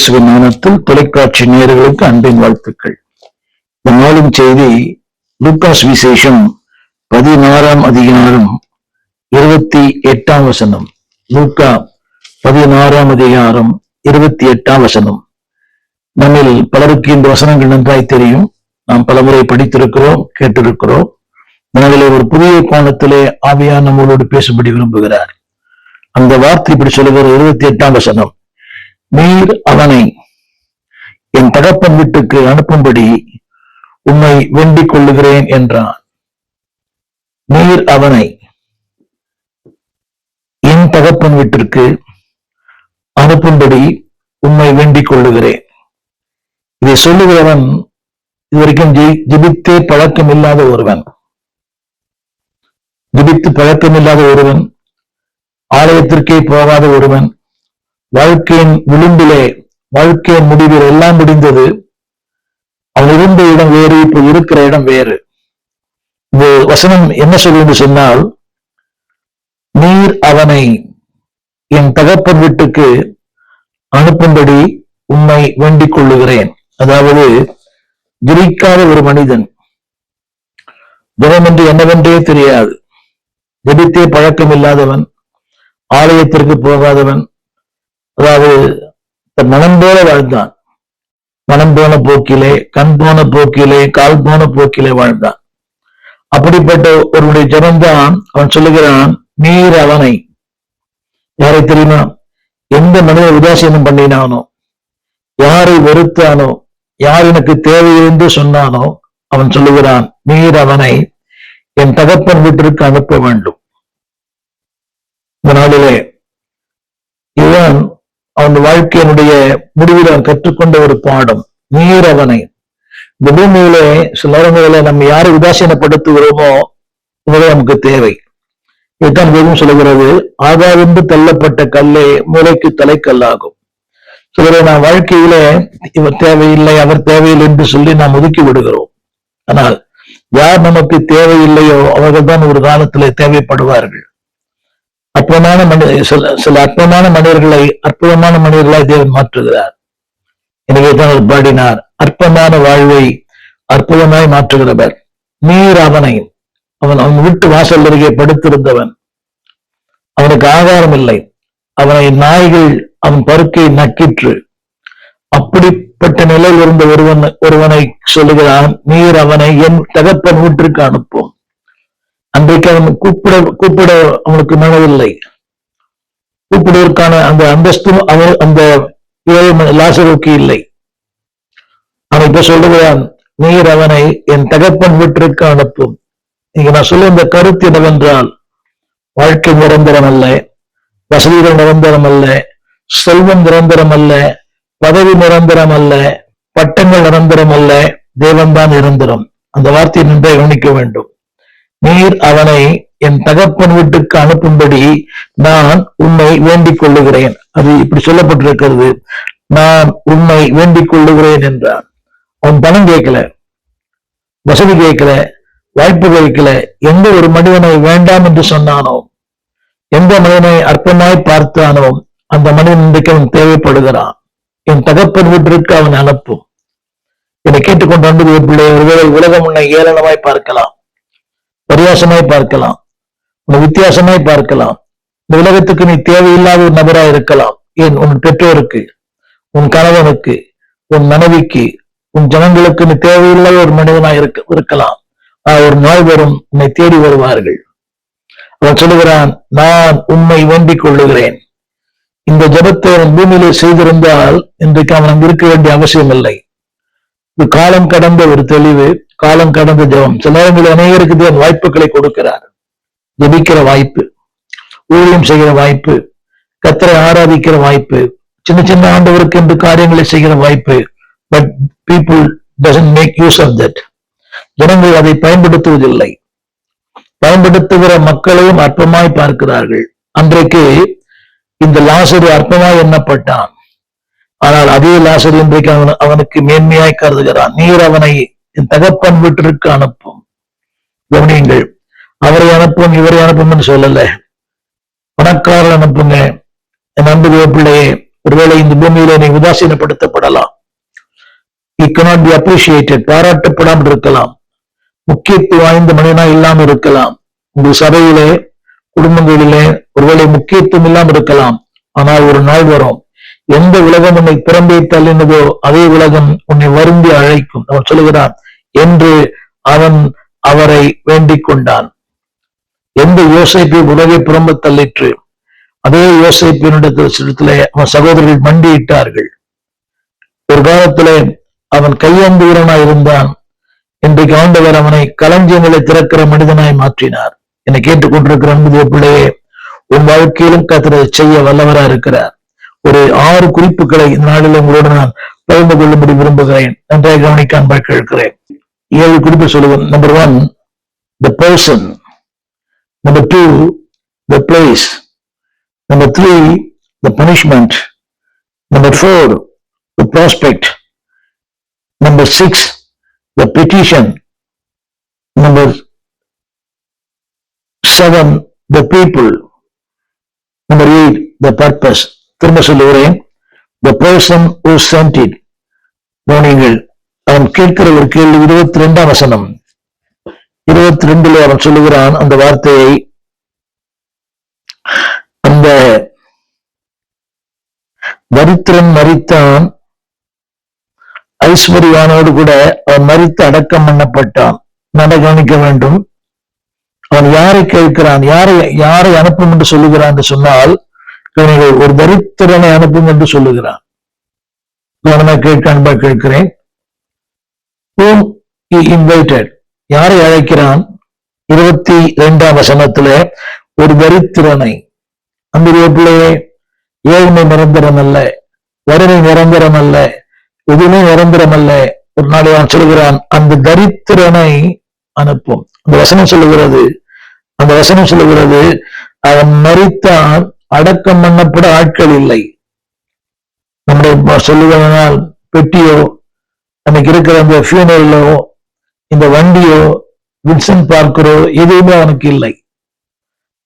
இயேசுவின் நாமத்தில் தொலைக்காட்சி நேயர்களுக்கு அன்பின் வாழ்த்துக்கள். இந்த நாளின் செய்தி லூக்காஸ் விசேஷம் 16ஆம் அதிகாரம் 28ஆம் வசனம். லூக்கா 16ஆம் அதிகாரம் 28ஆம் வசனம். நம்மில் பலருக்கு இந்த வசனங்கள் நன்றாய் தெரியும். நாம் பலமுறை படித்திருக்கிறோம், கேட்டிருக்கிறோம். எனவே ஒரு புதிய கோணத்திலே ஆவியானவர் நம்மளோடு பேசும்படி விரும்புகிறார். அந்த வார்த்தை இப்படி சொல்லுகிற 28ஆம் வசனம். நீர் அவனை என் தகப்பன் வீட்டுக்கு அனுப்பும்படி உம்மை வேண்டிக் கொள்ளுகிறேன் என்றான். நீர் அவனை என் தகப்பன் வீட்டிற்கு அனுப்பும்படி உம்மை வேண்டிக் கொள்ளுகிறேன். இதை சொல்லுகிறவன் இதுவரைக்கும் ஜெபித்தே பழக்கம் இல்லாத ஒருவன், ஜெபித்து பழக்கம் இல்லாத ஒருவன், ஆலயத்திற்கே போகாத ஒருவன், வாழ்க்கையின் விளிம்பிலே, வாழ்க்கையின் முடிவில் எல்லாம் முடிந்தது. அவன் இருந்த இடம் வேறு, இப்ப இருக்கிற இடம் வேறு. இந்த வசனம் என்ன சொல்லுன்னு சொன்னால், நீர் அவனை என் தகப்பன் வீட்டுக்கு அனுப்பும்படி உம்மை வேண்டிக் கொள்ளுகிறேன். அதாவது ஜெபிக்காத ஒரு மனிதன், ஜெபம் என்று என்னவென்றே தெரியாது, ஜெபித்தே பழக்கம் இல்லாதவன், ஆலயத்திற்கு போகாதவன், அதாவது தன் மனம் போல வாழ்ந்தான். மனம் போன போக்கிலே, கண் போன போக்கிலே, கால் போன போக்கிலே வாழ்ந்தான். அப்படிப்பட்ட ஒருவனுடைய ஜெபம்தான் அவன் சொல்லுகிறான், நீர் அவனை, யாரை தெரியுமா? எந்த மனித உதாசீனம் பண்ணினானோ, யாரை வெறுத்தானோ, யார் எனக்கு தேவை என்று சொன்னானோ, அவன் சொல்லுகிறான், நீர் அவனை என் தகப்பன் வீட்டிற்கு அனுப்ப வேண்டும். இந்த நாளிலே இதுதான் அவன் வாழ்க்கையினுடைய முடிவில் அவன் கற்றுக்கொண்ட ஒரு பாடம். நீர் அவனை, இந்த பூமியிலே சில நேரங்களில் நம்ம யாரை உதாசீனப்படுத்துகிறோமோ இவரே நமக்கு தேவை. இதுதான் வேதம் சொல்லுகிறது, ஆகாவென்று தள்ளப்பட்ட கல்லே மூளைக்கு தலைக்கல்லாகும். சிலரை நாம் வாழ்க்கையில இவர் தேவையில்லை, அவர் தேவையில்லை என்று சொல்லி நாம் ஒதுக்கி விடுகிறோம். ஆனால் யார் நமக்கு தேவையில்லையோ அவர்கள் தான் ஒரு காலத்திலே தேவைப்படுவார்கள். அற்பமான சில அற்பமான மனிதர்களை அற்புதமான மனிதர்களாய் தேவன் மாற்றுகிறார். எனவே தான் அவர் பாடினார், அற்பமான வாழ்வை அற்புதமாய் மாற்றுகிறவர். நீர் அவனை, அவன் வீட்டு வாசல் அருகே படுத்திருந்தவன், அவனுக்கு ஆகாரம் இல்லை, அவனை நாய்கள் அவன் பருக்கை நக்கிற்று. அப்படிப்பட்ட நிலையில் இருந்த ஒருவனை சொல்லுகிறான், நீர் அவனை என் தகப்பன் வீட்டிற்கு அனுப்பும். அன்றைக்கு அவன் கூப்பிட அவனுக்கு மனதில்லை, கூப்பிடுவதற்கான அந்த அந்தஸ்தும் அவன் அந்த லாசருக்கு இல்லை. அவன் இப்ப சொல்லுகிறான், நீர் அவனை என் தகப்பன் வீட்டிற்கு அனுப்பும். நீங்க நான் சொல்ல இந்த கருத்து என்னவென்றால், வாழ்க்கை நிரந்தரம் அல்ல, வசதிகள் நிரந்தரம் அல்ல, செல்வம் நிரந்தரம் அல்ல, பதவி நிரந்தரம் அல்ல, பட்டங்கள் நிரந்தரம் அல்ல, தேவன்தான் நிரந்தரம். அந்த வார்த்தையை நன்றாக கவனிக்க வேண்டும். நீர் அவனை என் தகப்பன் வீட்டுக்கு அனுப்பும்படி நான் உன்னை வேண்டிக் கொள்ளுகிறேன். அது இப்படி சொல்லப்பட்டிருக்கிறது, நான் உன்னை வேண்டிக் கொள்ளுகிறேன் என்றான். அவன் பணம் கேட்கல, வசதி கேட்கல, வாய்ப்பு கேட்கல. எந்த ஒரு மனிதனை வேண்டாம் என்று சொன்னானோ, எந்த மனிதனை அற்பமாய் பார்த்தானோ, அந்த மனிதன் இன்றைக்கு அவன் தேவைப்படுகிறான். என் தகப்பன் வீட்டிற்கு அவன் அனுப்பும். என்னை கேட்டுக்கொண்டு வந்து பிள்ளை, ஒருவேளை உலகம் உன்னை ஏளனமாய் பார்க்கலாம், பரியாசமாய் பார்க்கலாம், வித்தியாசமாய் பார்க்கலாம். இந்த உலகத்துக்கு நீ தேவையில்லாத ஒரு நபராய் இருக்கலாம். ஏன் உன் பெற்றோருக்கு, உன் கணவனுக்கு, உன் மனைவிக்கு, உன் ஜனங்களுக்கு நீ தேவையில்லாத ஒரு மனிதனாய் இருக்கலாம். ஒரு நாள் வரும், உன்னை தேடி வருவார்கள். அவன் சொல்லுகிறான், நான் உன்னை வேண்டிக் கொள்ளுகிறேன். இந்த ஜபத்தை அவன் பூமியிலே செய்திருந்தால் இன்றைக்கு அவன் அங்கு இருக்க வேண்டிய அவசியம் இல்லை. இது காலம் கடந்த ஒரு தெளிவு, காலம் கடந்த ஜபம். சில நேரங்களில் அநேகருக்கு தேவன் வாய்ப்புகளை கொடுக்கிறார். ஜபிக்கிற வாய்ப்பு, ஊழியம் செய்கிற வாய்ப்பு, கர்த்தரை ஆராதிக்கிற வாய்ப்பு, சின்ன சின்ன ஆண்டவருக்கு என்று காரியங்களை செய்கிற வாய்ப்பு. But people doesn't make use of that. ஜனங்கள் அதை பயன்படுத்துவதில்லை. பயன்படுத்துகிற மக்களையும் அற்பமாய் பார்க்கிறார்கள். அன்றைக்கு இந்த லாசரு அற்பமாய் எண்ணப்பட்டான். ஆனால் அதே லாசரு இன்றைக்கு அவனுக்கு மேன்மையாய் கருதுகிறான். நீர் அவனை என் தகப்பன் வீட்டிற்கு அனுப்பும். கவனியுங்கள், அவரை அனுப்பும் இவரை அனுப்பும் சொல்லல, பணக்காரர் அனுப்புங்க, என் அன்பு பிள்ளையே, ஒருவேளை இந்த பூமியில நீ உதாசீனப்படுத்தப்படலாம். He cannot be appreciated, பாராட்டப்படாமல் இருக்கலாம். முக்கியத்துவம் வாய்ந்த மனிதனா இல்லாமல் இருக்கலாம். உங்கள் சபையிலே, குடும்பங்களிலே ஒருவேளை முக்கியத்துவம் இல்லாமல் இருக்கலாம். ஆனால் ஒரு நாள் வரும், எந்த உலகம் உன்னை புறம்பே தள்ளினதோ அதே உலகம் உன்னை வருந்தி அழைக்கும். அவன் சொல்லுகிறான் என்று அவன் அவரை வேண்டிக் கொண்டான். எந்த யோசேப்பை உலகை புறம்ப தள்ளிற்று, அதே யோசேப்பினுடைய அவன் சகோதரர்கள் மண்டியிட்டார்கள். ஒரு காலத்திலே அவன் கையேந்து வீரனாய் இருந்தான். இன்றைக்கு ஆண்டவர் அவனை களஞ்சியங்களை திறக்கிற மனிதனாய் மாற்றினார். என்னை கேட்டுக்கொண்டிருக்கிற அன்புடைய பிள்ளையே, உன் வாழ்க்கையிலும் கர்த்தர் செய்ய வல்லவரா இருக்கிறார். ஒரு 6 குறிப்புகளை இந்த நாளில் உங்களோடு நான் பகிர்ந்து கொள்ளும்படி விரும்புகிறேன். நன்றாக கவனிக்க அன்பாக கேட்கிறேன். 7 குறிப்பு சொல்லுவேன். Number 1, the person. Number 2, the place. Number 3, the punishment. Number 4, the prospect. Number 6, the petition. Number 7, the people. Number 8, the purpose. திரும்ப சொல்லுகிறேன், the person who sent it. கவனிங்கள், அவன் கேட்கிற ஒரு கேள்வி 22ஆம் வசனம். 22 அவன் சொல்லுகிறான் அந்த வார்த்தையை, அந்த தரித்திரன் மரித்தான், ஐஸ்வர்யானோடு கூட அவன் மரித்து அடக்கம் பண்ணப்பட்டான். நட கவனிக்க வேண்டும். அவன் யாரை கேட்கிறான், யாரை அனுப்பும் என்று சொல்லுகிறான் என்று சொன்னால், ஒரு தரித்திரனை அனுப்பும் என்று சொல்லுகிறான். அன்பா கேட்கிறேன். whom he invited, யாரை அழைக்கிறான்? 22ஆம் வசனத்துல ஒரு தரித்திரனை. அந்த பிள்ளையே, ஏழ்மை நிரந்தரம் அல்ல, வறுமை நிரந்தரம் அல்ல, எதுவுமே நிரந்தரம் அல்ல. ஒரு நாளை அவன் சொல்லுகிறான், அந்த தரித்திரனை அனுப்பும். அந்த வசனம் சொல்லுகிறது அவன் மரித்தான், அடக்கம் பண்ணப்பட ஆட்கள் இல்லை. நம்முடைய சொல்லுவதனால் பெட்டியோ, நமக்கு இருக்கிற அந்த ஃபியூனரலோ, இந்த வண்டியோ, வின்சென்ட் பார்க்கரோ எதுவுமே அவனுக்கு இல்லை.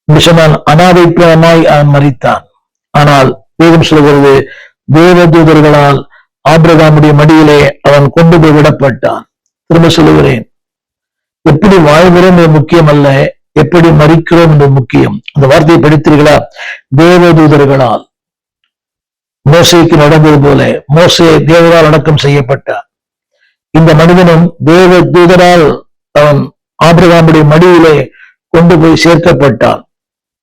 சொன்னால் அனாதைப்பிரமாய் அவன் மரித்தான். ஆனால் வேதம் சொல்கிறது, தேவதூதர்களால் ஆபிரகாமுடைய மடியிலே அவன் கொண்டு போய் விடப்பட்டான். திரும்ப சொல்லுகிறேன், எப்படி வாழ்கிறோம் என்று முக்கியம் அல்ல, எப்படி மரிக்கிறோம் என்று முக்கியம். அந்த வார்த்தையை படித்தீர்களா? தேவதூதர்களால். மோசேக்கு நடந்தது போல மோசே தேவரால் அடக்கம் செய்யப்பட்டார். இந்த மனிதனும் தேவதூதரால் அவன் ஆபிரகாமுடைய மடியிலே கொண்டு போய் சேர்க்கப்பட்டான்.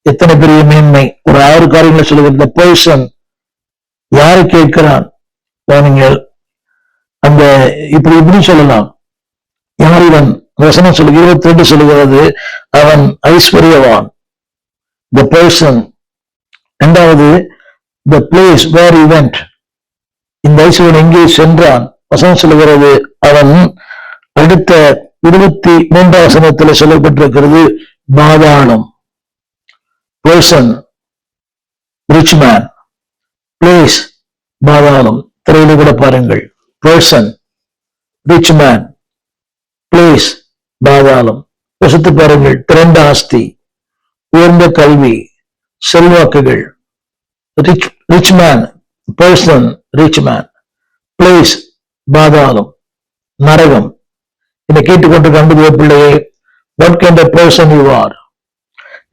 எத்தனை பெரிய மேன்மை! ஒரு 6 காரியங்களை சொல்லுகிறது. பர்சன் யாரை கேட்கிறான்? நீங்கள் அந்த இப்படி சொல்லலாம், யார் இவன்? வசனம் சொல்லு 22 சொல்லுகிறது, அவன் ஐஸ்வர்யவான். the person. இரண்டாவது, the place where he went, இந்த ஐஸ்வர்யன் எங்கே சென்றான்? வசனம் சொல்லுகிறது, அவன் அடுத்த 23ஆம் வசனத்தில் சொல்லப்பட்டிருக்கிறது, பாதாளம். person, rich man, place, பாதாளம். திரையில கூட பாருங்கள், person, rich man, place, பாதாளம். வசத்து பாருங்கள், திரண்ட ஆஸ்தி, உயர்ந்த கல்வி, செல்வாக்குகள். Rich man, person, rich man, place, பாதாளம், நரகம். இதை கேட்டுக்கொண்டிருக்க அன்பு பிள்ளையே, what kind of person you are?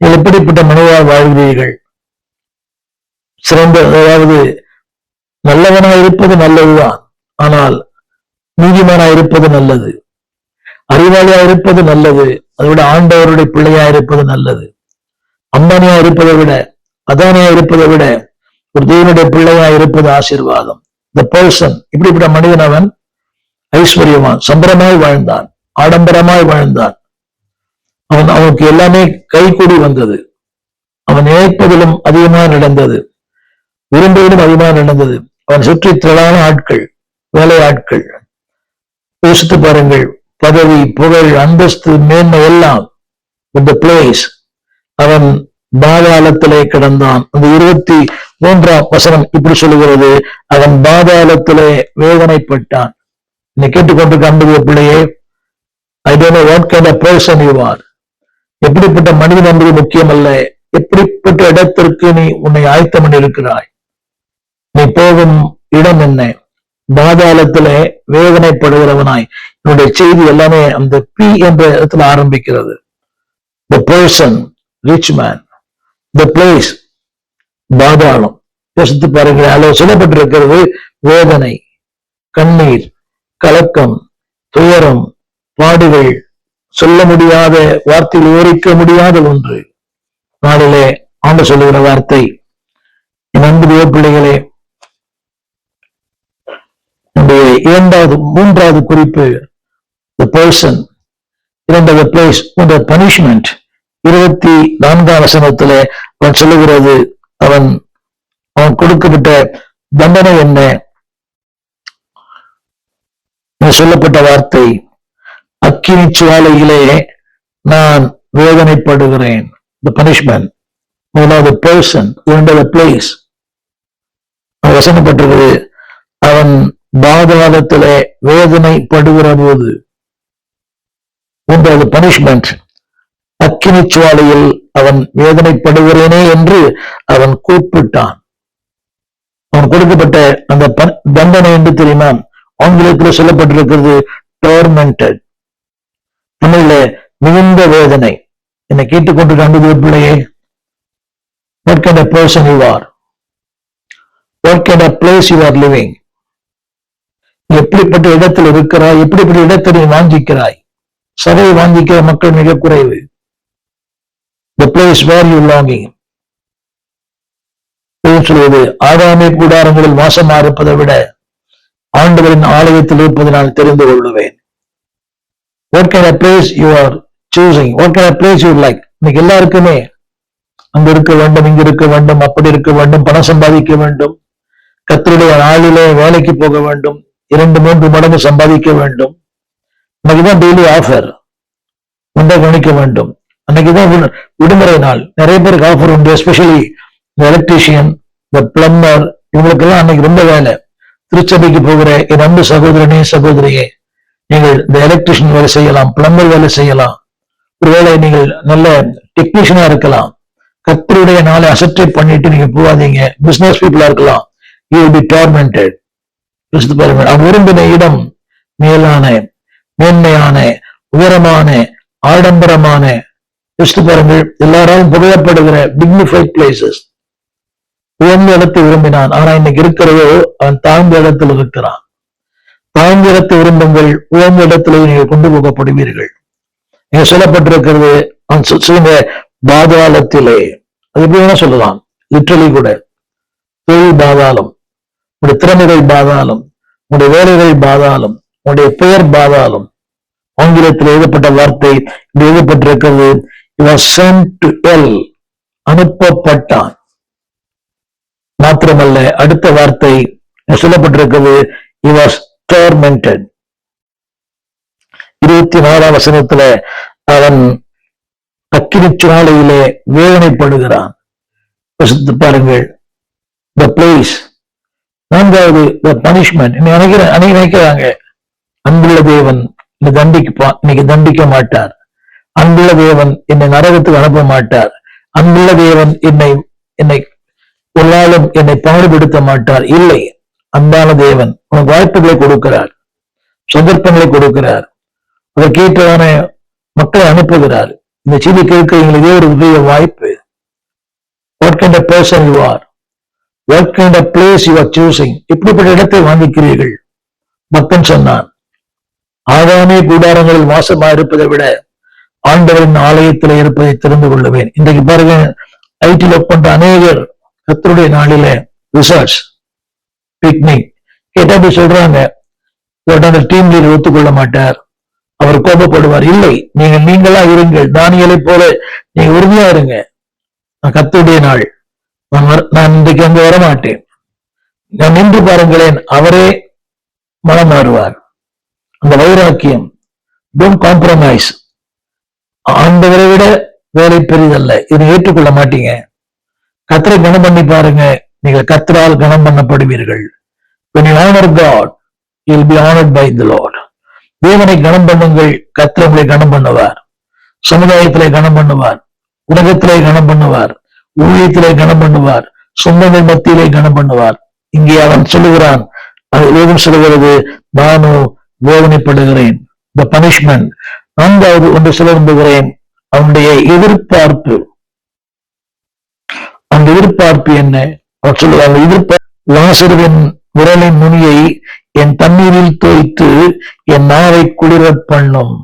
நீங்கள் எப்படிப்பட்ட மனிதராக வாழ்கிறீர்கள்? சிறந்த, அதாவது நல்லவனாக இருப்பது நல்லதுதான், ஆனால் நீதிமானாக இருப்பது நல்லது. அறிவாளியா இருப்பது நல்லது, அதை விட ஆண்டவருடைய பிள்ளையா இருப்பது நல்லது. அம்பானியா இருப்பதை விட, அதானியா இருப்பதை விட ஒரு தேவனுடைய பிள்ளையா இருப்பது ஆசீர்வாதம். the person, இப்படிப்பட்ட மனிதன் அவன் ஐஸ்வர்யவான், சம்பரமாய் வாழ்ந்தான், ஆடம்பரமாய் வாழ்ந்தான். அவனுக்கு எல்லாமே கைகூடி வந்தது. அவன் நினைப்பதிலும் அதிகமாக நடந்தது, விரும்புவதிலும் அதிகமாக நடந்தது. அவன் சுற்றி திரளான ஆட்கள், வேலையாட்கள். யோசித்து பாருங்கள், பதவி, புகழ், அந்தஸ்து, மேன்மை எல்லாம். the place, அவன் பாதாளத்திலே கிடந்தான். அந்த 23ஆம் வசனம் இப்படி சொல்லுகிறது, அவன் பாதாளத்திலே வேதனைப்பட்டான். நீ கேட்டுக்கொண்டிருக்க அன்புடைய பிள்ளையே, I don't know what kind of person you are. எப்படிப்பட்ட மனிதன் என்பது முக்கியம் அல்ல, எப்படிப்பட்ட இடத்திற்கு நீ உன்னை ஆயத்தம் பண்ணி இருக்கிறாய். நீ போகும் இடம் என்ன? பாதாளத்திலே வேதனைப்படுகிறவனாய். என்னுடைய செய்தி எல்லாமே அந்த பி என்ற இடத்துல ஆரம்பிக்கிறது. The person, rich man. The place, பாதாளம். யோசித்து பாருங்கள். அதில் சொல்லப்பட்டிருக்கிறது வேதனை, கண்ணீர், கலக்கம், துயரம், பாடுகள், சொல்ல முடியாத வார்த்தையில் விவரிக்க முடியாத ஒன்று. நாளிலே ஆண்டு சொல்லுகிற வார்த்தை, என் அன்பு பிள்ளைகளே, மூன்றாவது குறிப்பு the person, இரண்டாவது place, the punishment. 24ஆம் வசனத்திலே அவன் சொல்லுகிறது, அவன் கொடுக்கப்பட்ட தண்டனை என்ன? சொல்லப்பட்ட வார்த்தை, அக்கினி சுவாலையிலே நான் வேதனைப்படுகிறேன். The punishment. மூணாவது person, இரண்டாவது place. வசனப்பட்டிருக்கிறது, அவன் பாதாளத்திலே வேதனைப்படுகிற போது. மூன்றாவது பனிஷ்மெண்ட், அக்கினி சுவாலையில் அவன் வேதனைப்படுகிறேனே என்று அவன் கூப்பிட்டான். அவன் கொடுக்கப்பட்ட அந்த தண்டனை என்று தெரியுமா? ஆங்கிலத்தில் சொல்லப்பட்டிருக்கிறது டோர்மெண்டட். தமிழ்ல மிகுந்த வேதனை. என்னை கேட்டுக்கொண்டு அன்பு பிள்ளையே, what kind of person you are, what kind of place you are living, எப்படிப்பட்ட இடத்தில் இருக்கிறாய், எப்படிப்பட்ட இடத்தை நீ வாஞ்சிக்கிறாய். சபையை வாஞ்சிக்கிற மக்கள் மிக குறைவு. The place where you longing. சொல்வது, ஆகாமே கூடாரங்களில் வாசமா இருப்பதை விட ஆண்டவரின் ஆலயத்தில் இருப்பதனால் தெரிந்து கொள்ளுவேன். What kind of place you are choosing, what kind of place you like. இன்னைக்கு எல்லாருக்குமே அங்க இருக்க வேண்டும், இங்க இருக்க வேண்டும், அப்படி இருக்க வேண்டும், பணம் சம்பாதிக்க வேண்டும், கர்த்தருடைய நாளிலே வேலைக்கு போக வேண்டும், 2-3 மடங்கு சம்பாதிக்க வேண்டும். அன்னைக்குதான் டெய்லி ஆஃபர், ஒன்றை கவனிக்க வேண்டும். அன்னைக்குதான் விடுமுறை நாள். நிறைய பேருக்கு ஆஃபர் உண்டு. எஸ்பெஷலி எலக்ட்ரீஷியன், பிளம்பர், இவங்களுக்கெல்லாம் அன்னைக்கு ரொம்ப வேலை. திருச்சபைக்கு போகிற என் அன்பு சகோதரனே, சகோதரியே, நீங்கள் இந்த எலக்ட்ரிஷியன் வேலை செய்யலாம், பிளம்பர் வேலை செய்யலாம். ஒருவேளை நீங்கள் நல்ல டெக்னீஷியனா இருக்கலாம். கர்த்தருடைய நாளை அசட்டை பண்ணிட்டு நீங்க போகாதீங்க. பிசினஸ் பீப்புளா இருக்கலாம். You will be tormented. பாருங்கள், அவன் விரும்பின இடம் மேலான, மேன்மையான, உயரமான, ஆடம்பரமான, பாருங்கள், எல்லாராலும் புகழப்படுகிற டிக்னிஃபைட் பிளேசஸ், உயர்ந்த இடத்தை விரும்பினான். ஆனா இன்னைக்கு இருக்கிறதோ அவன் தாழ்ந்த இடத்தில் இருக்கிறான். தாழ்ந்த இடத்தை விரும்புங்கள், உயர்ந்த இடத்திலே நீங்கள் கொண்டு போகப்படுவீர்கள். நீங்க சொல்லப்பட்டிருக்கிறது, அவன் சொல்லுங்க, பாதாளத்திலே. அது எப்படி வேணா சொல்லலாம், லிட்டரலி கூட. தொழில் பாதாளம், உங்களுடைய திறமைகள் பாதாளம், உங்களுடைய வேலைகள் பாதாளம், உங்களுடைய பெயர் பாதாளம். ஆங்கிலத்தில் எழுதப்பட்ட வார்த்தை எழுதப்பட்டிருக்கிறது, அனுப்பப்பட்டான். மாத்திரமல்ல, அடுத்த வார்த்தை சொல்லப்பட்டிருக்கிறது, 24ஆம் வசனத்துல அவன் அக்கினி சுவாலையிலே வேதனைப்படுகிறான். பாருங்கள், the place. 4வது the punishment. நினைக்கிறாங்க, அன்புள்ள தேவன் இன்னைக்கு தண்டிக்க மாட்டார், அன்புள்ள தேவன் என்னை நரகத்துக்கு அனுப்ப மாட்டார், அன்புள்ள தேவன் என்னை ஒரு நாளும் என்னை பாடுபடுத்த மாட்டார். இல்லை, அன்பான தேவன் உனக்கு வாய்ப்புகளை கொடுக்கிறார், சந்தர்ப்பங்களை கொடுக்கிறார், அதற்கேற்றதான மக்களை அனுப்புகிறார். இந்த செய்தி கேட்கிறீங்க, இதே ஒரு உதய வாய்ப்பு. What kind of person you are, what kind of place you are choosing. இப்படிப்பட்ட இடத்தை வாங்கிக்கிறீர்கள். பக்தன் சொன்னான், ஆகாமே கூடாரங்களில் வாசமா இருப்பதை விட ஆண்டவரின் ஆலயத்தில் இருப்பதை தெரிந்து கொள்ளுவேன். இன்றைக்கு பாருங்க, ஐடியில் ஒர்க் பண்ற அநேகர் கர்த்தருடைய நாளில ரிசர்ச், பிக்னிக் கேட்டா போய் சொல்றாங்க, டீம் லீடர் ஒத்துக்கொள்ள மாட்டார், அவர் கோபப்படுவார். இல்லை, நீங்களா இருங்கள், தானியேலை போல நீங்க உறுதியா இருங்க. நான் கர்த்தருடைய நாள், நான் இன்றைக்கு அங்க வரமாட்டேன், நான் நின்று பாருங்களேன், அவரே மனம் மாறுவார். அந்த வைராக்கியம், டோன்ட் காம்ப்ரமைஸ். ஆண்டவரை விட வேலை பெரிதல்ல, இதை ஏற்றுக்கொள்ள மாட்டீங்க. கர்த்தரை கனம் பண்ணி பாருங்க, நீங்கள் கர்த்தரால் கனம் பண்ணப்படுவீர்கள். When you honor God, you will be honored by the Lord. தேவனை கனம் பண்ணுங்கள், கர்த்தர் உங்களை கனம் பண்ணுவார். சமுதாயத்திலே கனம் பண்ணுவார், உலகத்திலே கனம் பண்ணுவார், ஊழியத்திலே கனம் பண்ணுவார், சொந்தங்கள் மத்தியிலே கனம் பண்ணுவார். இங்கே அவன் சொல்லுகிறான், வேதம் சொல்லுகிறது, நானும் வேதனைப்படுகிறேன். The punishment. நான்காவது ஒன்று சொல்ல விரும்புகிறேன், அவனுடைய எதிர்பார்ப்பு. அந்த எதிர்பார்ப்பு என்ன? அவர் சொல்லுவாங்க, எதிர்பார்ப்பு லாசருவின் விரலின் நுனியை என் தண்ணீரில் தோய்த்து என் நாவை குளிர பண்ணும்.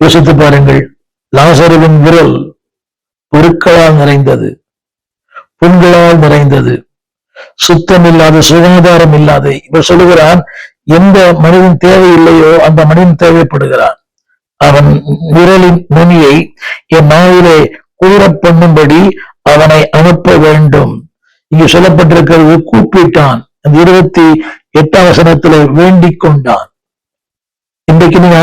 யோசித்து பாருங்கள், லாசருவின் விரல் பொருட்களால் நிறைந்தது, புண்களால் நிறைந்தது, சுத்தம் இல்லாத, சுகாதாரம் இல்லாத. இவர் சொல்லுகிறான், எந்த மனிதன் தேவையில்லையோ அந்த மனிதன் தேவைப்படுகிறான். அவன் விரலின் நுனியை என் நாவிலே குளிர பண்ணும்படி அவனை அனுப்ப வேண்டும். இங்கு சொல்லப்பட்டிருக்கிறது, கூப்பிட்டான். அந்த 28ஆம் வசனத்துல வேண்டிக் கொண்டான். இன்றைக்கு நீங்க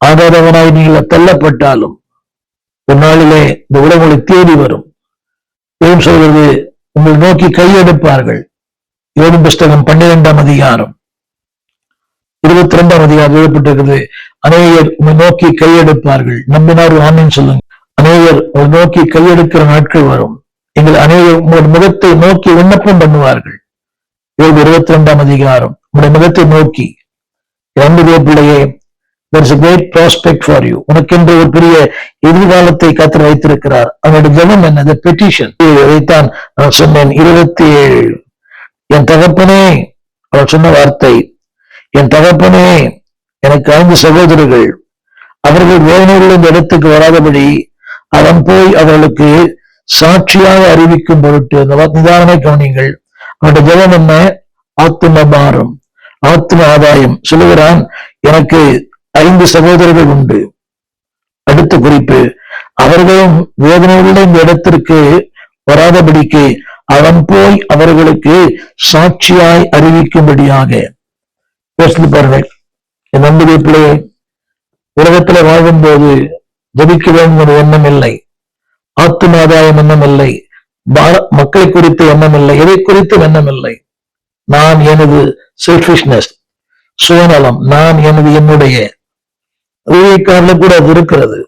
ஆகாதவனாய் நீங்கள் தள்ளப்பட்டாலும் ஒரு நாளிலே இந்த உலகங்களை தேடி வரும். ஏன் சொல்வது, உங்களை நோக்கி கையெடுப்பார்கள். யோபு புஸ்தகம் 12ஆம் அதிகாரம் 22ஆம் அதிகாரம் எழுதப்பட்டிருக்கிறது. அநேகர் உங்களை நோக்கி கையெடுப்பார்கள். நம்பினார் ஆமீன் சொல்லுங்க. அநேகர் உங்களை நோக்கி கையெடுக்கிற நாட்கள் வரும். அநேகர் உங்கள் முகத்தை நோக்கி விண்ணப்பம் பண்ணுவார்கள். யோபு 22ஆம் அதிகாரம். உங்களுடைய முகத்தை நோக்கி, அன்பு பிள்ளையே, there is a great prospect for you. உனக்கென்று ஒரு பெரிய எதிர்காலத்தை கர்த்தர் வைத்திருக்கிறார். அவனுடைய ஜெபம் என்ன? The petition. இதைத்தான் நான் சொன்னேன். 27. என் தகப்பனே, அவர் சொன்ன வார்த்தை, என் தகப்பனே, எனக்கு 5 சகோதரர்கள், அவர்கள் வேதனைகள் இந்த இடத்துக்கு வராதபடி அவன் போய் அவர்களுக்கு சாட்சியாக அறிவிக்கும் பொருட்டு. அந்த நிதானமே கவனிங்கள். அவனுடைய ஜெபம் என்ன? ஆத்தும பாரம், ஆத்ம ஆதாயம். சொல்லுகிறான், எனக்கு 5 சகோதரர்கள் உண்டு. அடுத்த குறிப்பு, அவர்களும் வேதனையுள்ள இந்த இடத்திற்கு வராதபடிக்கு அவன் போய் அவர்களுக்கு சாட்சியாய் அறிவிக்கும்படியாக. யோசித்து பாருங்கள், என் நம்பிக்கை பிள்ளையே, உலகத்துல வாழும்போது ஜபிக்க வேண்டும் ஒரு எண்ணம் இல்லை, ஆத்தும ஆதாயம் எண்ணம் இல்லை, மக்களை குறித்த எண்ணம் இல்லை, எதை குறித்த எண்ணம் இல்லை. நான் எனது செல்ஃபிஷ்னஸ், சுயநலம், நான் என்னுடைய ஊழியக்காரில் கூட அது இருக்கிறது.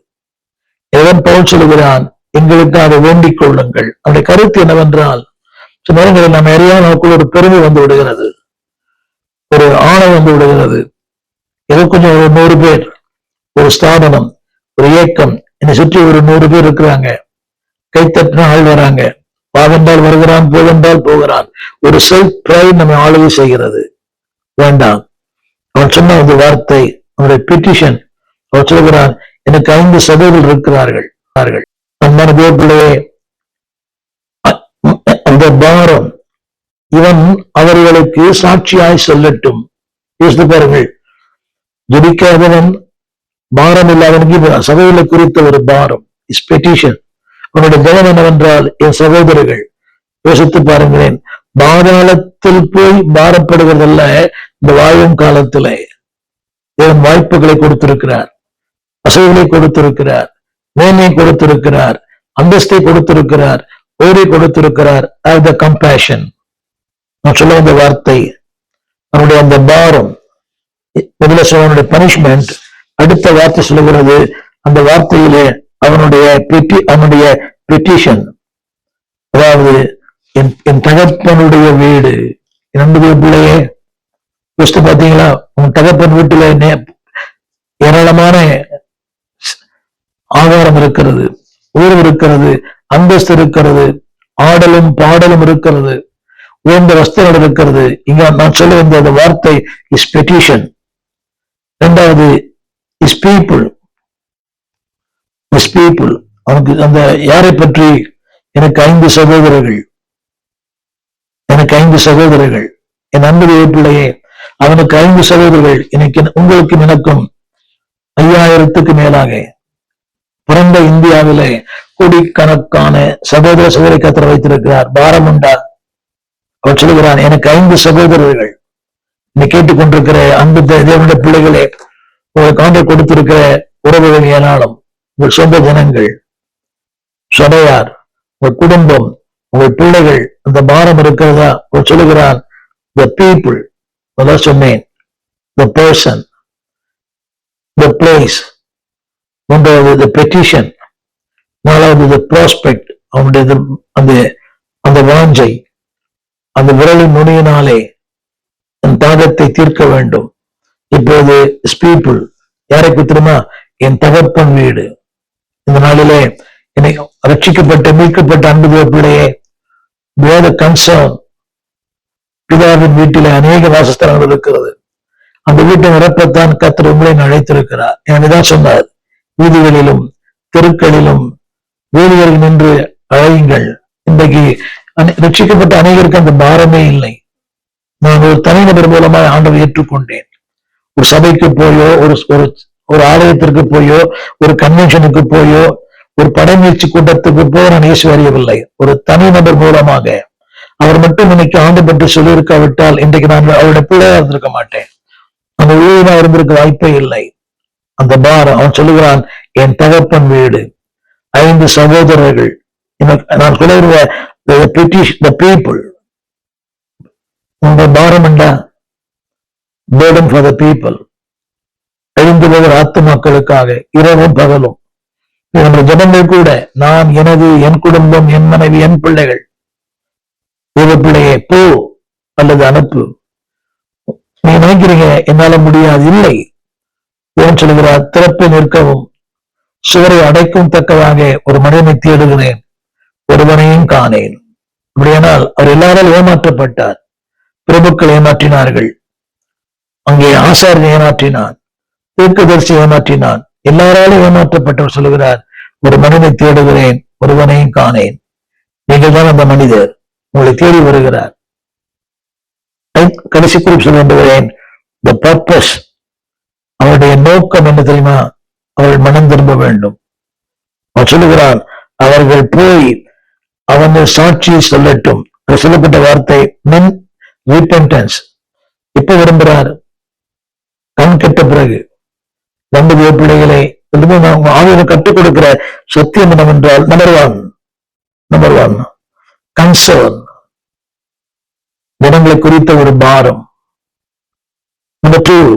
எவன் பவுல் சொல்லுகிறான், எங்களுக்கு அதை வேண்டிக் கொள்ளுங்கள். அவருடைய கருத்து என்னவென்றால், சில நேரங்களில் நம்ம அறியாமல் நமக்குள்ள ஒரு பெருமை வந்து விடுகிறது, ஒரு ஆணவம் வந்து விடுகிறது. ஏதோ கொஞ்சம் ஒரு 100 பேர், ஒரு ஸ்தாபனம், ஒரு இயக்கம், என்னை சுற்றி ஒரு 100 பேர் இருக்கிறாங்க, கைத்தட்டின ஆள் வராங்க, வாவென்றால் வருகிறான், போவென்றால் போகிறான். ஒரு செல்ஃப் பிரைட் நம்ம ஆளுகை செய்கிறது. வேண்டாம். அவன் சொன்ன ஒரு வார்த்தை, அவருடைய பெட்டிஷன். அவர் சொல்கிறான், எனக்கு 5 சகோதரர்கள் இருக்கிறார்கள். அன்பான தேவப்பிள்ளையே, அந்த பாரம் இவன் அவர்களுக்கு சாட்சியாய் சொல்லட்டும். யோசித்து பாருங்கள், ஜெபிக்காதவன், பாரம் இல்லாதவனுக்கு சகோதரர்களை குறித்த ஒரு பாரம், இஸ் பெட்டிஷன். அவனுடைய ஜெபம் என்னவென்றால், என் சகோதரர்கள். யோசித்து பாருங்களேன், பாதாளத்தில் போய் பாரப்படுவதல்ல, இந்த வாழும் காலத்திலே தேவன் வாய்ப்புகளை கொடுத்திருக்கிறார், வசதிகளை கொடுத்திருக்கிறார், மேன்மையை கொடுத்திருக்கிறார், அந்தஸ்தை கொடுத்திருக்கிறார், ஓரை கொடுத்திருக்கிறார். Have the compassion. நான் சொல்ல வந்த வார்த்தை, அவனுடைய அந்த பாரம், முதல்ல சொல்ல பனிஷ்மெண்ட். அடுத்த வார்த்தை சொல்லுகிறது, அந்த வார்த்தையிலே அவனுடைய பெட்டிஷன், அதாவது என் தகப்பனுடைய வீடு. என்னுடைய பிள்ளையே, யோசித்து பார்த்தீங்களா? உன் தகப்பன் வீட்டுல ஏராளமான ஆதாரம் இருக்கிறது, உயர்வு இருக்கிறது, அந்தஸ்து இருக்கிறது, ஆடலும் பாடலும் இருக்கிறது, உயர்ந்த வஸ்திரங்கள் இருக்கிறது. இங்க நான் சொல்ல வந்த அந்த வார்த்தை இஸ் பெட்டிஷன். இரண்டாவது இஸ் பீப்புள். அவனுக்கு அந்த யாரை பற்றி, எனக்கு 5 சகோதரர்கள், எனக்கு 5 சகோதரர்கள். என் அன்பு பிள்ளையே, அவனுக்கு 5 சகோதரர்கள். எனக்கு, உங்களுக்கு, எனக்கும் 5000க்கு மேலாக பிறந்த இந்தியாவிலே கோடிக்கணக்கான சகோதர சகோதரி கத்தர் வைத்திருக்கிறார். பாரம் உண்டா? அவர் சொல்லுகிறான், எனக்கு 5 சகோதரர்கள். இன்னை கேட்டுக்கொண்டிருக்கிற அன்பு தேவனுடைய பிள்ளைகளே, உங்களுக்கு ஆண்டவர் கொடுத்திருக்கிற உறவுகள் ஏராளம். உங்கள் சொந்த ஜனங்கள், சடையார், உங்கள் குடும்பம், உங்கள் பிள்ளைகள், அந்த பாரம் இருக்கிறதா? அவர் சொல்லுகிறான், the people, அதான் சொன்னேன், the person, the place. மூன்றாவது the petition. 4வது the prospect, அவனுடைய அந்த வாஞ்சை, அந்த விரலின் நுனியினாலே என் தாகத்தை தீர்க்க வேண்டும். இப்போது பீப்புள் யாருக்கு தெரியுமா? என் தகப்பன் வீடு. இந்த நாளிலே என்னை ரட்சிக்கப்பட்ட மீட்கப்பட்ட அன்பு பிள்ளையே, வேத கன்சர்ன் பிதாவின் வீட்டிலே அநேக வாசஸ்தலங்கள் இருக்கிறது. அந்த வீட்டை நிரப்பத்தான் கர்த்தர் உங்களை அழைத்திருக்கிறார். எனவேதான் சொன்னார், வீதிகளிலும் தெருக்களிலும் வேலிகளில் நின்று அழையுங்கள். இன்றைக்கு ரட்சிக்கப்பட்ட அநேகருக்கு அந்த பாரமே இல்லை. நான் ஒரு தனிநபர் மூலமாக ஆண்டவரை ஏற்றுக்கொண்டேன். ஒரு சபைக்கு போயோ, ஒரு ஆலயத்திற்கு போயோ, ஒரு கன்வென்ஷனுக்கு போயோ, ஒரு படைமுயற்சி கூட்டத்துக்கு போய் நான் இயேசு அறியவில்லை. ஒரு தனிநபர் மூலமாக அவர் மட்டும் இன்னைக்கு ஆண்டு பற்றி சொல்லியிருக்காவிட்டால் இன்றைக்கு நான் அவருடைய பிள்ளையா இருந்திருக்க மாட்டேன். அந்த ஊழியனா இருந்திருக்க வாய்ப்பே இல்லை. அந்த பாரம் அவன் சொல்லுகிறான், என் தகப்பன் வீடு, 5 சகோதரர்கள். நான் சொல்லுகிற பீப்புள், உங்க பாரம் என்றா burden for the people, அழிந்து போகிற ஆத்துமாக்களுக்காக இரவும் பகலும் நம்ம ஜபங்கள் கூட, நான், எனது, என் குடும்பம், என் மனைவி, என் பிள்ளைகள். ஒரு பிள்ளையை போ அல்லது அனுப்பு. நீங்க நினைக்கிறீங்க என்னால முடியாது, இல்லை. ஏன் சொல்லுகிறார், திறப்பை நிற்கவும் சுவரை அடைக்கும் தக்கதாக ஒரு மனிதனை தேடுகிறேன், ஒருவனையும் காணேன். அப்படியானால் அவர் எல்லாரால் ஏமாற்றப்பட்டார். பிரபுக்கள் ஏமாற்றினார்கள், அங்கே ஆசாரியன் ஏமாற்றினான், தீர்க்கதரிசி ஏமாற்றினான், எல்லாராலும் ஏமாற்றப்பட்டவர் சொல்லுகிறார், ஒரு மனிதனை தேடுகிறேன், ஒருவனையும் காணேன். நீங்கள் தான் அந்த மனிதர், உங்களை தேடி வருகிறார். கடைசி குறிப்பு சொல்ல விரும்புகிறேன், the purpose, அவருடைய நோக்கம் என்ன தெரியுமா? அவர்கள் மனம் திரும்ப வேண்டும். அவர் சொல்லுகிறார், அவர்கள் போய் அவனை சாட்சி சொல்லட்டும். சொல்லப்பட்ட வார்த்தை men repentance. இப்ப விரும்புகிறார், கண் கெட்ட பிறகு. நம்புகிற பிள்ளைகளை ஆவியை கற்றுக் கொடுக்கிற சத்தியம் என்னவென்றால், நம்பர் ஒன் கன்சர்ன், ஜனங்களை குறித்த ஒரு பாரம். Number 2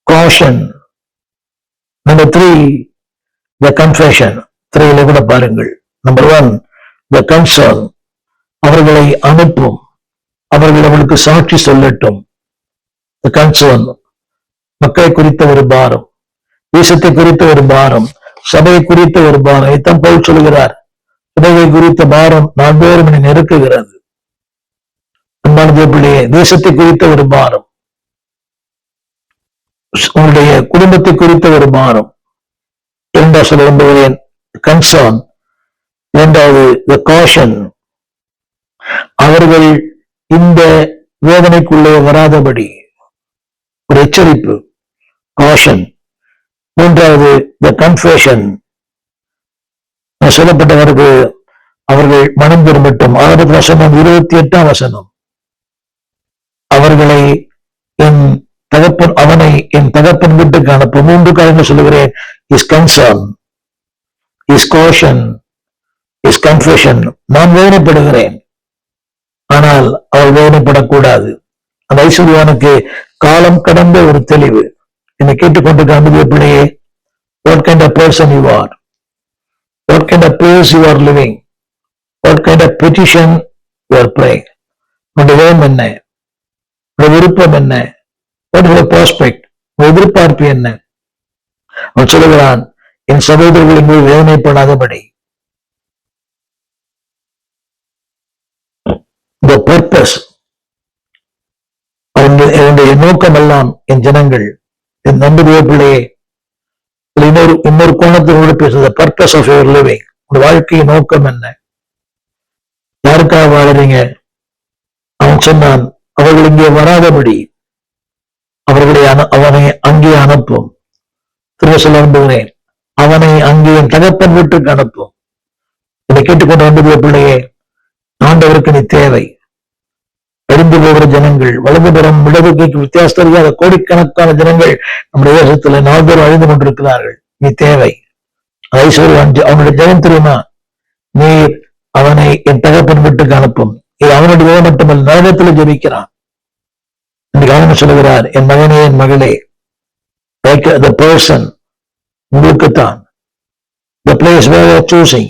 caution. Number 3 the confession. 3 கூட பாருங்கள். நம்பர் 1 the concern, அவர்களை அனுப்பும், அவர்கள் அவளுக்கு சாட்சி சொல்லட்டும். the concern, மக்களை குறித்த ஒரு பாரம், தேசத்தை குறித்த ஒரு பாரம், சபையை குறித்த ஒரு பாரம். இதான் பவுல் சொல்லுகிறார், சபையை குறித்த பாரம் நாள்தோறும் என்னை நெருக்குகிறது. அன்பான பிள்ளையே, தேசத்தை குறித்த ஒரு பாரம், உங்களுடைய குடும்பத்தை குறித்த ஒரு பாரம். இரண்டாவது சொல்ல விரும்புகிறேன் கன்சர்ன். இரண்டாவது the caution, அவர்கள் இந்த வேதனைக்குள்ளே வராதபடி ஒரு எச்சரிப்பு, காஷன். மூன்றாவது the confession, சொல்லப்பட்டவர்கள் அவர்கள் மனம் திரும்பட்டும். 6வது வசனம் 28ஆம் வசனம், அவர்களை அவனை என் தகப்பன் வீட்டுக்கு அனுப்ப. 3 காரியங்கள் சொல்லுகிறேன், is concern, is caution, is confession. நான் வேதனைப்படுகிறேன், ஆனால் அவள் வேதனைப்படக்கூடாது. அந்த ஐஸ்வர்யானுக்கு காலம் கடந்த ஒரு தெளிவு. என்னை கேட்டுக்கொண்டு அன்புடைய பிள்ளையே, what kind of person you are, what kind of place you are living, what kind of petition you are praying. உன்னுடைய வேகம் என்ன, உன்னுடைய விருப்பம் என்ன, what is your prospect, உன் எதிர்பார்ப்பு என்ன? அவன் சொல்லுகிறான், என் சகோதரர்களின் மீது வேதனைப்படாதபடி. the purpose, அவனுடைய நோக்கம் எல்லாம் என் ஜனங்கள், என் நம்புகிற பிள்ளையே. இன்னொரு கோணத்தோடு பேசுறது, பர்பஸ் ஆஃப் யுவர் லிவிங், உங்க வாழ்க்கையின் நோக்கம் என்ன, யாருக்காக வாழறீங்க? அவன் சொன்னான், அவர்கள் இங்கே வராதபடி அவனை அங்கே அனுப்பும். திரும்ப சொல்ல விரும்புகிறேன், அவனை அங்கே என் தகப்பன் வீட்டுக்கு அனுப்பும். இதை கேட்டுக்கொண்டு வந்தது பிள்ளையே, ஆண்டவருக்கு நீ தேவை. அழிந்து போகிற ஜனங்கள், வலதுபுறம் இடதுகைக்கு வித்தியாசம் தெரியாத கோடிக்கணக்கான ஜனங்கள் நம்முடைய தேசத்துல நாள்தோறும் அழிந்து கொண்டிருக்கிறார்கள். நீ தேவை. ஐஸ்வர்யவான் அவனுடைய ஜெயம் தெரியுமா? நீர் அவனை என் தகப்பன் வீட்டுக்கு அனுப்பும். இது அவனுடைய ஜெயம் மட்டுமல்ல, நரகத்தில் ஜெபிக்கிறான். இன்னைக்கு அவன் சொல்லுகிறார், என் மகனே, என் மகளே, the person, உங்களுக்குத்தான். the place where you are choosing,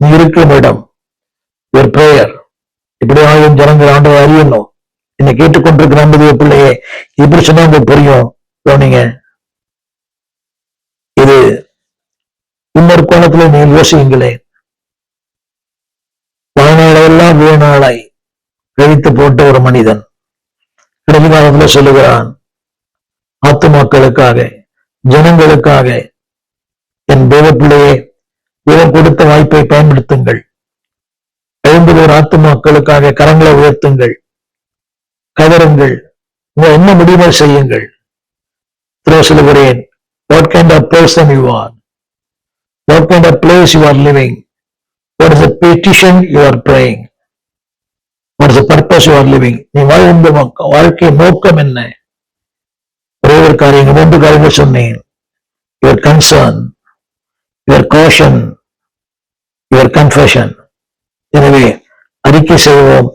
நீ இருக்கும் இடம், your prayer, இப்படியாயும் ஜனங்கள் ஆண்டவரை அறியணும். என்னை கேட்டுக்கொண்டிருக்கிற நம்புதிய பிள்ளையே, இப்படி சொன்னா உங்களுக்கு புரியும். கவனிங்க, இது இன்னொரு கோணத்துல நீங்க யோசிங்களேன். வாழ்நாளெல்லாம் வீணாளாய் கழித்து போட்ட ஒரு மனிதன் கடைசி காலத்துல சொல்லுகிறான், ஆத்துமாக்களுக்காக, ஜனங்களுக்காக என் தேவ பிள்ளையே, தேவன் கொடுத்த வாய்ப்பை பயன்படுத்துங்கள். 50 ஆத்துமாக்களுக்காக கரங்களை உயர்த்துங்கள், கதருங்கள், உங்க என்ன முடிவை செய்யுங்கள். சொல்லுகிறேன், what kind of person you are, what kind of place you are living, what is the petition you are praying, what is the purpose you are living. நீ வாழ்ந்த வாழ்க்கை நோக்கம் என்ன? ஒரே ஒரு காரியங்கள், 3 காரியங்கள் சொன்னேன். your concern, your caution, your confession. எனவே அறிக்கை செய்வோம்.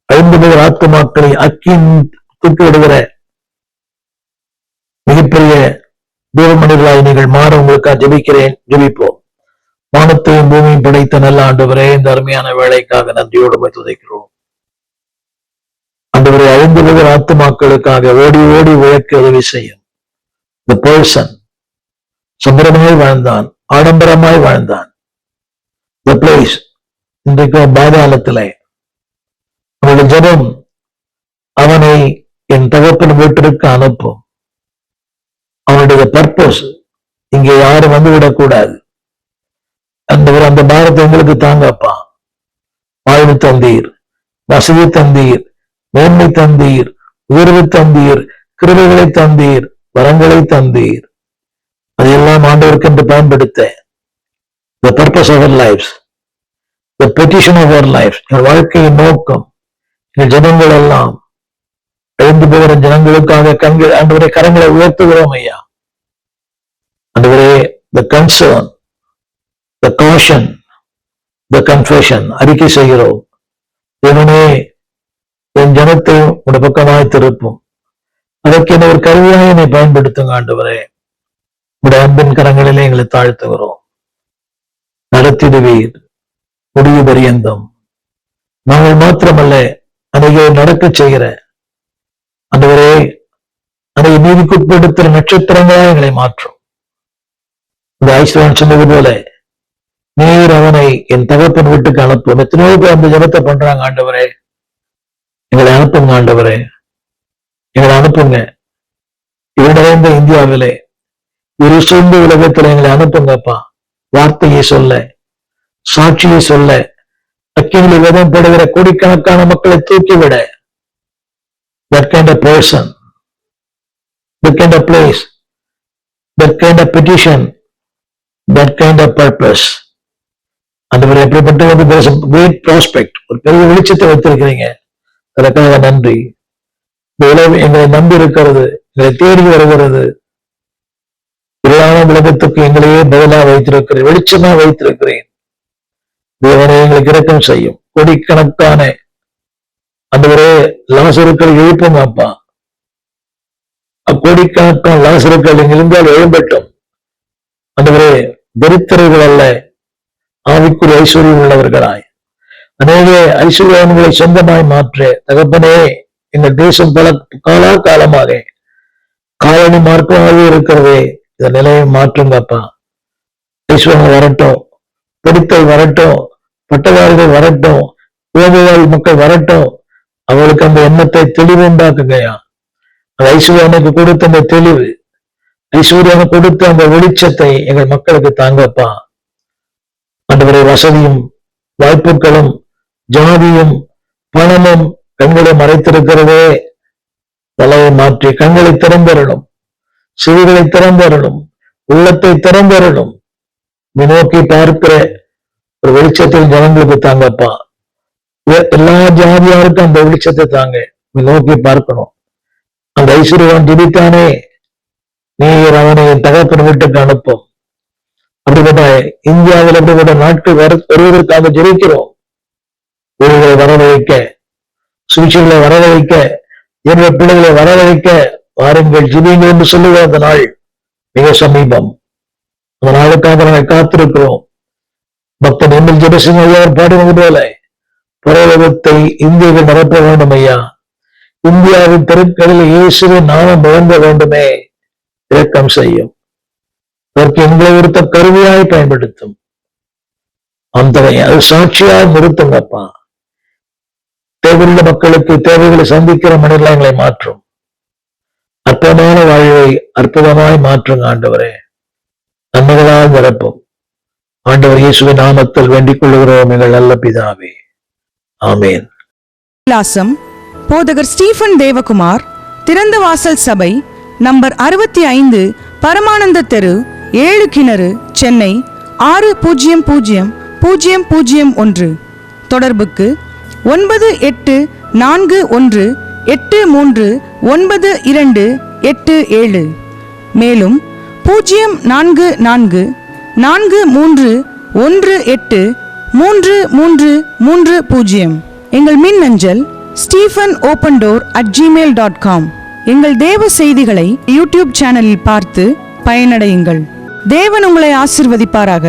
50 ஆத்துமாக்களை அக்கின் தூக்கி விடுகிற மிகப்பெரிய தேவ மனிதர்களாய் நீங்கள் மாற உங்களுக்காக ஜெபிக்கிறேன். ஜெபிப்போம். வானத்தையும் பூமியும் படைத்த நல்ல ஆண்டவரே, இந்த அருமையான வேலைக்காக நன்றியோடு துதைக்கிறோம். ஆண்டவரே, 50 ஆத்துமாக்களுக்காக ஓடி ஓடி உழைக்க உதவி செய்யும். இந்த பர்சன் சுந்தரமாய் வாழ்ந்தான், ஆடம்பரமாய் வாழ்ந்தான். The place இன்றைக்கு பாதாளத்திலே அவனுடைய ஜெபம் அவனை என் தகப்பன் வீட்டிற்கு அனுப்பும். அவனுடைய பர்பஸ் இங்கே யாரும் வந்து விடக்கூடாது. அந்த பாரத்தை எங்களுக்கு தாங்கப்பா. வாழ்வு தந்தீர், வசதி தந்தீர், மேன்மை தந்தீர், உயர்வு தந்தீர், கிருபைகளை தந்தீர், வரங்களை தந்தீர். அதையெல்லாம் ஆண்டவருக்கு என்று பயன்படுத்த the purpose of our lives, the petition of our lives, எங்கள் வாழ்க்கையின் நோக்கம், எங்கள் ஜனங்கள் எல்லாம் எழுந்து போகிற ஜனங்களுக்காக ஆண்டவரே கரங்களை உயர்த்துகிறோம் ஐயா. ஆண்டவரே, the concern, the caution, the confession அறிக்கை செய்கிறோம். தேவனே, என் ஜனத்தை உடைய பக்கமாய் திருப்பும். அதற்கு என்ன ஒரு கருவியாக என்னை பயன்படுத்துங்க ஆண்டவரே. உடைய அன்பின் கரங்களிலே எங்களை தாழ்த்துகிறோம். நடத்திடுவீர் முடிவு பரியந்தம். நாங்கள் மாத்திரமல்ல, அன்னைக்கு நடக்க செய்கிற ஆண்டவரே, அன்னைக்கு நீதிக்குட்படுத்துகிற நட்சத்திரங்களா எங்களை மாற்றும். இந்த ஐஸ்வரன் சொன்னது போல நீர் அவனை என் தகப்பன் வீட்டுக்கு அனுப்பும். எத்தனையோ பேர் அந்த ஜபத்தை பண்றாங்க. ஆண்டவரே, எங்களை அனுப்புங்க ஆண்டவரே, எங்களை அனுப்புங்க. இவன் நிறைந்த இந்தியாவிலே, ஒரு சொந்த உலகத்துல எங்களை அனுப்புங்கப்பா. வார்த்தையை சொல்ல, சாட்சியை சொல்ல, அக்கினிலே விதப்படுகிற கோடிக்கணக்கான மக்களை தூக்கிவிட. that kind of person, that kind of place, that kind of petition, that kind of purpose. ஆண்டவரே, எப்படிப்பட்ட ஒரு great prospect, ஒரு பெரிய வெளிச்சத்தை வைத்திருக்கிறீங்க. அதற்காக நன்றி. இந்த உலகம் எங்களை நம்பி இருக்கிறது, எங்களை தேடி வருகிறது. இருளான உலகத்துக்கு எங்களையே பதிலாக வைத்திருக்கிறேன், வெளிச்சமா வைத்திருக்கிறேன். தேவனை எங்களுக்கு இரக்கம் செய்யும். கோடிக்கணக்கான ஆண்டவரே லாசருக்கள் எழுப்புங்க அப்பா. அக்கோடிக்கணக்கான லாசருக்கள் எங்கிருந்தால் எழும்பட்டும். ஆண்டவரே, தரித்திரர்கள் அல்ல, ஆவிக்குரிய ஐஸ்வர்யம் உள்ளவர்களாய் அநேக ஐஸ்வர்யங்களை சொந்தமாய் மாற்ற தகப்பனே, எங்கள் தேசம் பல காலமாக காலனி மார்க்கமாகவே இருக்கிறதே, இந்த நிலையை மாற்றுங்கப்பா. ஐஸ்வர்யம் வரட்டும், படித்தல் வரட்டும், பட்டதாரிகள் வரட்டும், உலகவாழ் மக்கள் வரட்டும். அவளுக்கு அந்த எண்ணத்தை தெளிவு உண்டாக்குங்கயா. அந்த ஐஸ்வர்யனுக்கு கொடுத்த அந்த தெளிவு, ஐஸ்வர்யனு கொடுத்த அந்த வெளிச்சத்தை எங்கள் மக்களுக்கு தாங்கப்பா. ஆண்டவரே, வசதியும் வாய்ப்புகளும் ஜாதியும் பணமும் கண்களை மறைத்திருக்கிறதே, தலையை மாற்றி கண்களை திறந்தரணும், செவிகளை திறந்தரணும், உள்ளத்தை திறந்தரணும். நோக்கி பார்க்கிற ஒரு வெளிச்சத்தில் ஜனங்களுக்கு தாங்கப்பா. எல்லா ஜாதியாருக்கும் அந்த வெளிச்சத்தை தாங்க. நோக்கி பார்க்கணும். அந்த ஐஸ்வர்யவான் ஜெபித்தானே, நீர் அவனை தகப்பன் வீட்டுக்கு அனுப்பும். அப்படிப்பட்ட இந்தியாவில் அப்படிப்பட்ட நாட்கள் வருவதற்காக ஜெபிக்கிறோம். ஊர்களை வரவழைக்க, சுவிட்சுகளை வரவழைக்க, என்னுடைய பிள்ளைகளை வரவழைக்க வாருங்கள், ஜெபிங்கள் என்று சொல்லுகிற அந்த நாள் மிக சமீபம். அந்த நாளுக்காக நாங்கள் காத்திருக்கிறோம். பக்தன் எம்எல் ஜெபசிங் ஐயா பாடுவது போல பரலோகத்தை இந்தியர்கள் நிரப்ப வேண்டும் ஐயா. இந்தியாவின் தெருக்களில் இயேசுவின் நாமம் முழங்க வேண்டுமே. இரக்கம் செய்யும். அதற்கு எங்களை ஒருத்த கருவியாய் பயன்படுத்தும். அந்த அது சாட்சியாய் நிறுத்துங்கப்பா. தேவையுள்ள மக்களுக்கு தேவைகளை சந்திக்கிற மனிதர்களை எங்களை மாற்றும். அற்புதமான வாழ்வை அற்புதமாய் மாற்றுங்க ஆண்டவரே. நன்மைகளால் நிரப்பும். ஆண்டவர் இயேசுவின் நாமத்தில் வேண்டிக் கொள்ளுகிறோம் எங்கள் நல்ல பிதாவே. ஆமேன். விலாசம்: போதகர் ஸ்டீபன் தேவகுமார், திறந்த வாசல் சபை, நம்பர் 65, பரமானந்த தெரு, 7 கிணறு, சென்னை 600001. தொடர்புக்கு 9841839287. மேலும் 0444183330. எங்கள் மின்னஞ்சல் stephen.opendoor@gmail.com. எங்கள் தேவ செய்திகளை யூடியூப் சேனலில் பார்த்து பயனடையுங்கள். தேவன் உங்களை ஆசீர்வதிப்பாராக.